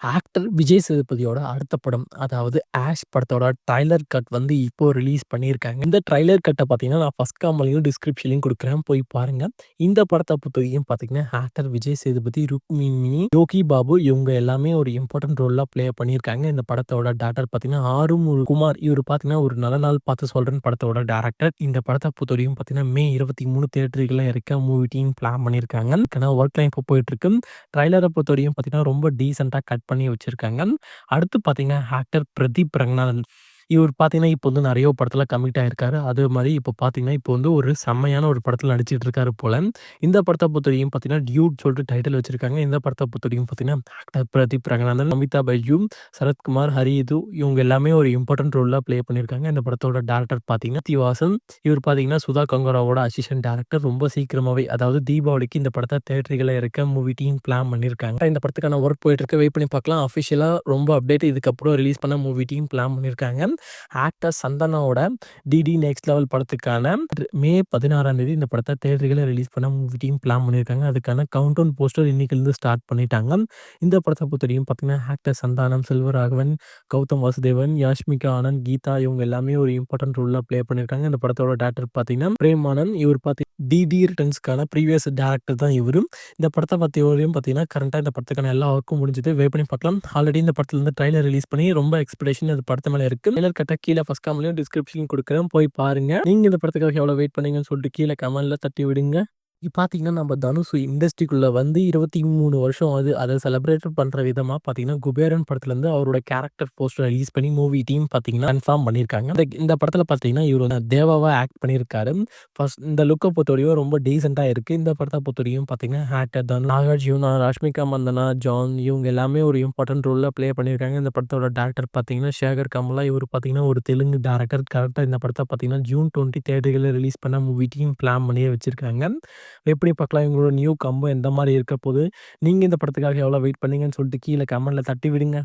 Actor Vijay சேதுபதியோட அடுத்த படம், அதாவது ஆஷ் படத்தோட ட்ரைலர் கட் வந்து இப்போ ரிலீஸ் பண்ணியிருக்காங்க. இந்த ட்ரைலர் கட்ட பார்த்தீங்கன்னா, நான் ஃபர்ஸ்ட் காமெடியும், டிஸ்கிரிப்ஷன்லயும் குடுக்குறேன். போய் பாருங்க. இந்த படத்த பொறுத்தவரைக்கும் பார்த்தீங்கன்னா, ஆக்டர் விஜய் சேதுபதி, ருக்மிணி, யோகி பாபு இவங்க எல்லாமே ஒரு இம்பார்ட்டன்ட் ரோல்லாம் ப்ளே பண்ணியிருக்காங்க. இந்த படத்தோட டைரக்டர் பார்த்தீங்கன்னா, குமார். இவரு பார்த்தீங்கன்னா, ஒரு நல்ல நாள் பார்த்து சொல்றேன் படத்தோட டைரக்டர். இந்த படத்த பொறுத்தவரைக்கும் பார்த்தீங்கன்னா, மே 23 தியேட்டர்கள்ல இறக்க மூவி டீம் பிளான் பண்ணியிருக்காங்க. இதுக்கான ஒர்க்லாம் இப்போ போயிட்டுருக்கு. ட்ரைலர பொறுத்தவரைக்கும் பார்த்தீங்கன்னா, ரொம்ப டீசென்ட்டா கட் பண்ணி வச்சிருக்காங்க. அடுத்து பார்த்தீங்கன்னா, ஆக்டர் பிரதீப் ரங்கநாதன். இவர் பார்த்தீங்கன்னா, இப்போ வந்து நெறைய படத்துல கமிட் ஆயிருக்காரு. அதே மாரி இப்போ பார்த்தீங்கன்னா, இப்போ வந்து ஒரு செம்மையான ஒரு படத்துல நடிச்சிட்டு இருக்காரு போல. இந்த படத்த பொறுத்தவரைக்கும் பார்த்தீங்கன்னா, டியூட் சொல்லிட்டு டைட்டில் வச்சிருக்காங்க. இந்த படத்த பொறுத்தவரைக்கும் பார்த்தீங்கன்னா, ஆக்டர் பிரதீப் ரங்கநாதன், அமிதா பைஜு, சரத்குமார், ஹரிது இவங்க எல்லாமே ஒரு இம்பார்ட்டன்ட் ரோல்ல ப்ளே பண்ணியிருக்காங்க. இந்த படத்தோட டைரக்டர் பார்த்தீங்கன்னா, ஸ்ருதிவாசன். இவர் பார்த்தீங்கன்னா, சுதா கங்கராவோட அசிஸ்டன்ட் டைரக்டர். ரொம்ப சீக்கிரமாவே அதாவது தீபாவளிக்கு இந்த படத்த தியேட்டர்கள்ல இறக்க மூவி டீம் பிளான் பண்ணியிருக்காங்க. இந்த படத்துக்கான ஒர்க் போயிட்டு இருக்கு. வெயிட் பண்ணி பார்க்கலாம். அஃபிஷியலா ரொம்ப அப்டேட் இதுக்கப்புறம் ரிலீஸ் பண்ண மூவி டீம் பிளான் பண்ணியிருக்காங்க. ஆக்டர் சந்தனாவோட டிடி நெக்ஸ்ட் லெவல் படத்துக்கான மே 16ஆம் தேதி இந்த படத்த தியேட்டர்கள்ல ரிலீஸ் பண்ண மூவி டீம் பிளான் பண்ணியிருக்காங்க. அதுக்கான கவுண்டவுன் போஸ்டர் இன்னைக்கிலிருந்து ஸ்டார்ட் பண்ணிட்டாங்க. இந்த படத்த பொறுத்தவரைக்கும் பார்த்தீங்கன்னா, ஆக்டர் சந்தானம், செல்வராகவன், கௌதம் வாசுதேவன், யாஷ்மிகா ஆனந்த், கீதா இவங்க எல்லாமே ஒரு இம்பார்ட்டன்ட் ரோல்ல ப்ளே பண்ணியிருக்காங்க. இந்த படத்தோட டைரக்டர் பார்த்தீங்கன்னா, பிரேம் ஆனந்த். இவர் டிடி ரிட்டர்ன்ஸ்க்கான ப்ரீவியஸ் டைரக்டர் தான் இவரு. இந்த படத்த பத்தியும் பார்த்தீங்கன்னா, கரண்ட்டா இந்த படத்துக்கான எல்லா ஒர்க்கும் முடிஞ்சது. வெயிட் பண்ணி பார்க்கலாம். ஆல்ரெடி இந்த படத்துலருந்து ட்ரைலர் ரிலீஸ் பண்ணி ரொம்ப எக்ஸ்பெக்டேஷன் இந்த படத்து மேல இருக்கு. ட்ரைலர் கட்ட கீழ ஃபர்ஸ்ட் காமெடியும், டிஸ்கிரிப்ஷன்லயும் குடுக்குறேன். போய் பாருங்க. நீங்க இந்த படத்துக்காக எவ்வளோ வெயிட் பண்ணீங்கன்னு சொல்லிட்டு கீழ கமெண்ட்ல தட்டி விடுங்க. பார்த்தீங்கன்னா, நம்ம தனுஷ் இண்டஸ்ட்ரிக்குள்ள வந்து 23 வருஷம் ஆகுது. அத செலிப்ரேட் பண்ற விதமா பார்த்தீங்கன்னா, குபேரன் படத்துலருந்து அவரோட கேரக்டர் போஸ்டர் ரிலீஸ் பண்ணி மூவி டீம் பார்த்தீங்கன்னா, கன்ஃபார்ம் பண்ணியிருக்காங்க. இந்த படத்துல பார்த்தீங்கன்னா, இவரு வந்து தேவாவா ஆக்ட் பண்ணியிருக்காரு. ஃபர்ஸ்ட் இந்த லுக்க பொறுத்தவரைக்கும் ரொம்ப டீசென்ட்டா இருக்கு. இந்த படத்த பொறுத்தவரைக்கும் பார்த்தீங்கன்னா, ஆக்டர் தனுஷ், நாகார்ஜுனா, ராஷ்மிகா மந்தனா, ஜான் இவங்க எல்லாமே ஒரு இம்பார்ட்டன்ட் ரோல்ல ப்ளே பண்ணியிருக்காங்க. இந்த படத்தோட டைரக்டர் பார்த்தீங்கன்னா, சேகர் கமலா. இவரு பார்த்தீங்கன்னா, ஒரு தெலுங்கு டைரக்டர். கரெக்ட்டா இந்த படத்த பார்த்தீங்கன்னா, ஜூன் 20 தியேட்டர்கள்ல ரிலீஸ் பண்ண மூவி டீம் பிளான் பண்ணியே வச்சிருக்காங்க. எப்படி பார்க்கலாம் இவங்களோட நியூ காம்போ எந்த மாரி இருக்க போது? நீங்க இந்த படத்துக்காக எவ்வளோ வெயிட் பண்ணீங்கன்னு சொல்லிட்டு கீழ கமெண்ட்ல தட்டி விடுங்க.